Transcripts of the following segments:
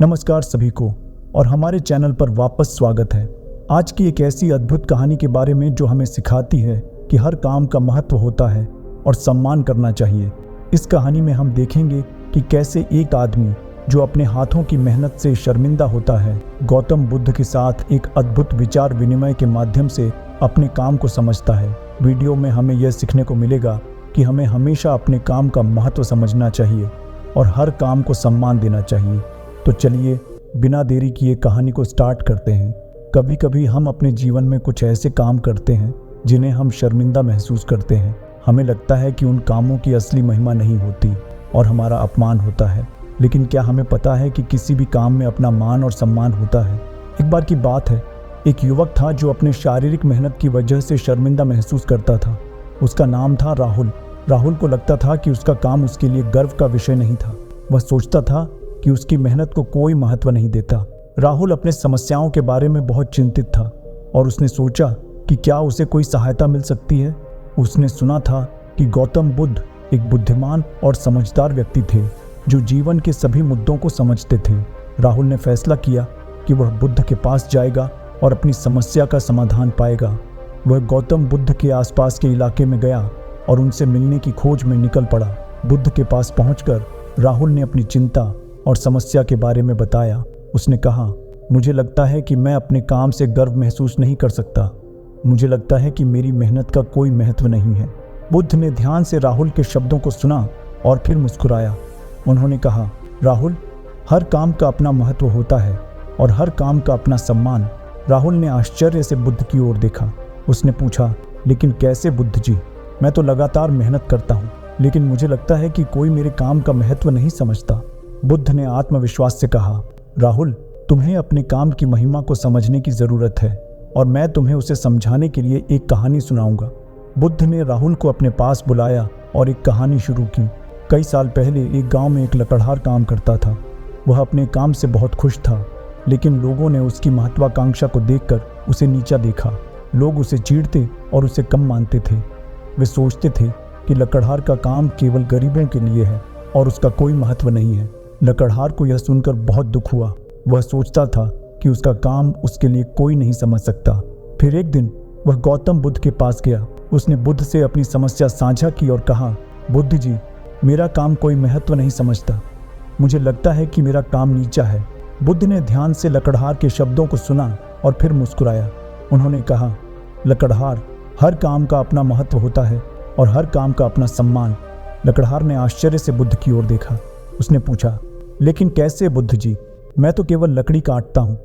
नमस्कार सभी को और हमारे चैनल पर वापस स्वागत है। आज की एक ऐसी अद्भुत कहानी के बारे में जो हमें सिखाती है कि हर काम का महत्व होता है और सम्मान करना चाहिए। इस कहानी में हम देखेंगे कि कैसे एक आदमी जो अपने हाथों की मेहनत से शर्मिंदा होता है, गौतम बुद्ध के साथ एक अद्भुत विचार विनिमय के माध्यम से अपने काम को समझता है। वीडियो में हमें यह सीखने को मिलेगा कि हमें हमेशा अपने काम का महत्व समझना चाहिए और हर काम को सम्मान देना चाहिए। तो चलिए बिना देरी किए कहानी को स्टार्ट करते हैं। कभी कभी हम अपने जीवन में कुछ ऐसे काम करते हैं जिन्हें हम शर्मिंदा महसूस करते हैं। हमें लगता है कि उन कामों की असली महिमा नहीं होती और हमारा अपमान होता है। लेकिन क्या हमें पता है कि किसी भी काम में अपना मान और सम्मान होता है? एक बार की बात है, एक युवक था जो अपने शारीरिक मेहनत की वजह से शर्मिंदा महसूस करता था। उसका नाम था राहुल। राहुल को लगता था कि उसका काम उसके लिए गर्व का विषय नहीं था। वह सोचता था कि उसकी मेहनत को कोई महत्व नहीं देता। राहुल अपने समस्याओं के बारे में बहुत चिंतित था और उसने सोचा कि क्या उसे कोई सहायता मिल सकती है। उसने सुना था कि गौतम बुद्ध एक बुद्धिमान और समझदार व्यक्ति थे जो जीवन के सभी मुद्दों को समझते थे। राहुल ने फैसला किया कि वह बुद्ध के पास जाएगा और अपनी समस्या का समाधान पाएगा। वह गौतम बुद्ध के आसपास के इलाके में गया और उनसे मिलने की खोज में निकल पड़ा। बुद्ध के पास पहुंचकर राहुल ने अपनी चिंता और समस्या के बारे में बताया। उसने कहा, मुझे लगता है कि मैं अपने काम से गर्व महसूस नहीं कर सकता। मुझे लगता है कि मेरी मेहनत का कोई महत्व नहीं है। बुद्ध ने ध्यान से राहुल के शब्दों को सुना और फिर मुस्कुराया। उन्होंने कहा, राहुल, हर काम का अपना महत्व होता है और हर काम का अपना सम्मान। राहुल ने आश्चर्य से बुद्ध की ओर देखा। उसने पूछा, लेकिन कैसे बुद्ध जी? मैं तो लगातार मेहनत करता हूँ, लेकिन मुझे लगता है कि कोई मेरे काम का महत्व नहीं समझता। बुद्ध ने आत्मविश्वास से कहा, राहुल, तुम्हें अपने काम की महिमा को समझने की ज़रूरत है और मैं तुम्हें उसे समझाने के लिए एक कहानी सुनाऊंगा। बुद्ध ने राहुल को अपने पास बुलाया और एक कहानी शुरू की। कई साल पहले एक गांव में एक लकड़हार काम करता था। वह अपने काम से बहुत खुश था, लेकिन लोगों ने उसकी महत्वाकांक्षा को देखकर उसे नीचा देखा। लोग उसे चीढ़ते और उसे कम मानते थे। वे सोचते थे कि लकड़हार का काम केवल गरीबों के लिए है और उसका कोई महत्व नहीं है। लकड़हार को यह सुनकर बहुत दुख हुआ। वह सोचता था कि उसका काम उसके लिए कोई नहीं समझ सकता। फिर एक दिन वह गौतम बुद्ध के पास गया। उसने बुद्ध से अपनी समस्या साझा की और कहा, बुद्ध जी, मेरा काम कोई महत्व नहीं समझता। मुझे लगता है कि मेरा काम नीचा है। बुद्ध ने ध्यान से लकड़हार के शब्दों को सुना और फिर मुस्कुराया। उन्होंने कहा, लकड़हार, हर काम का अपना महत्व होता है और हर काम का अपना सम्मान। लकड़हार ने आश्चर्य से बुद्ध की ओर देखा। उसने पूछा, लेकिन कैसे बुद्ध जी? मैं तो केवल लकड़ी काटता हूँ।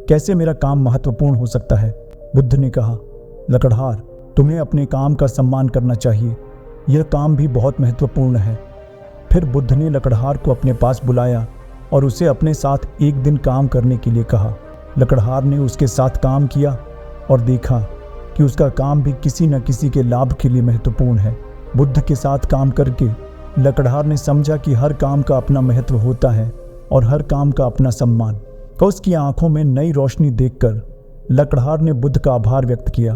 कैसे मेरा काम महत्वपूर्ण हो सकता है? बुद्ध ने कहा, लकड़हार, तुम्हें अपने काम का सम्मान करना चाहिए। यह काम भी बहुत महत्वपूर्ण है। फिर बुद्ध ने लकड़हार को अपने पास बुलाया और उसे अपने साथ एक दिन काम करने के लिए कहा। लकड़हार ने उसके साथ काम किया और देखा कि उसका काम भी किसी न किसी के लाभ के लिए महत्वपूर्ण है। बुद्ध के साथ काम करके लकड़हार ने समझा कि हर काम का अपना महत्व होता है और हर काम का अपना सम्मान। उसकी आंखों में नई रोशनी देखकर लकड़हार ने बुद्ध का आभार व्यक्त किया।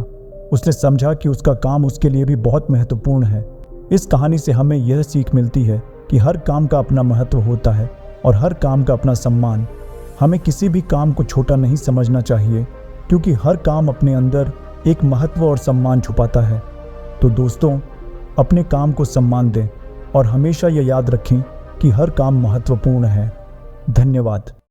उसने समझा कि उसका काम उसके लिए भी बहुत महत्वपूर्ण है। इस कहानी से हमें यह सीख मिलती है कि हर काम का अपना महत्व होता है और हर काम का अपना सम्मान। हमें किसी भी काम को छोटा नहीं समझना चाहिए, क्योंकि हर काम अपने अंदर एक महत्व और सम्मान छुपाता है। तो दोस्तों, अपने काम को सम्मान दें और हमेशा यह याद रखें कि हर काम महत्वपूर्ण है। धन्यवाद।